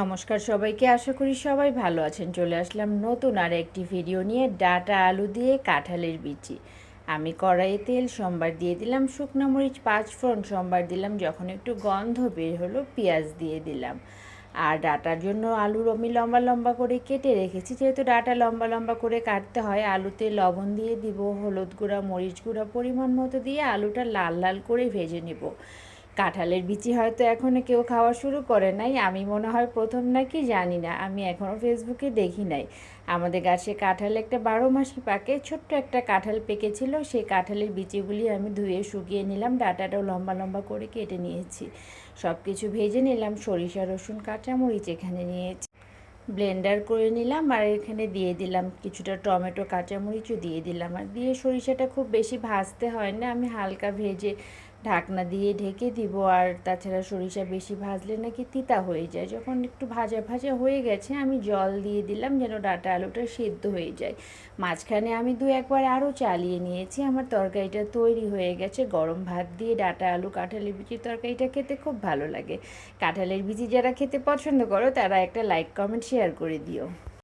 নমস্কার সবাইকে, আশা করি সবাই ভালো আছেন। চলে আসলাম নতুন আর একটি ভিডিও নিয়ে। ডাঁটা আলু দিয়ে কাঁঠালের বিচি। আমি কড়াইয়ে তেল, সোমবার দিয়ে দিলাম শুকনো মরিচ, 5 ফোড়ন, সোমবার দিলাম। যখন একটু গন্ধ বের হলো পেঁয়াজ দিয়ে দিলাম। আর ডাঁটার জন্য আলুর আমি লম্বা লম্বা করে কেটে রেখেছি। যেহেতু ডাঁটা লম্বা লম্বা করে কাটতে হয়, আলুতে লবণ দিয়ে দিব, হলুদ গুঁড়া, মরিচ গুঁড়া পরিমাণ মতো দিয়ে আলুটা লাল লাল করে ভেজে নেব। কাঁঠালের বিচি হয়তো এখনও কেউ খাওয়া শুরু করে নাই, আমি মনে হয় প্রথম নাকি জানি না, আমি এখনও ফেসবুকে দেখি নাই। আমাদের গাছে কাঁঠাল একটা 12 মাসই পাকে, ছোট্ট একটা কাঁঠাল পেকেছিল, সেই কাঁঠালের বিচিগুলি আমি ধুয়ে শুকিয়ে নিলাম, ডাঁটাটাও লম্বা লম্বা করে কেটে নিয়েছি। সব কিছু ভেজে নিলাম, সরিষা, রসুন, কাঁচামরিচ এখানে নিয়েছি, ব্লেন্ডার করে নিলাম। আর এখানে দিয়ে দিলাম কিছুটা টমেটো, কাঁচামরিচও দিয়ে দিলাম। আর দিয়ে সরিষাটা খুব বেশি ভাজতে হয় না, আমি হালকা ভেজে ঢাকনা দিয়ে ঢেকে দিব। আর তাছাড়া সরিষা বেশি ভাজলে নাকি তিতা হয়ে যায়। যখন একটু ভাজা ভাজা হয়ে গেছে, আমি জল দিয়ে দিলাম যেন ডাঁটা আলুটা সেদ্ধ হয়ে যায়। মাঝখানে আমি 2-1 বার আরও চালিয়ে নিয়েছি। আমার তরকারিটা তৈরি হয়ে গেছে। গরম ভাত দিয়ে ডাঁটা আলু কাঁঠালের বিচির তরকারিটা খেতে খুব ভালো লাগে। কাঁঠালের বিচি যারা খেতে পছন্দ করো তারা একটা লাইক, কমেন্ট, শেয়ার করে দিও।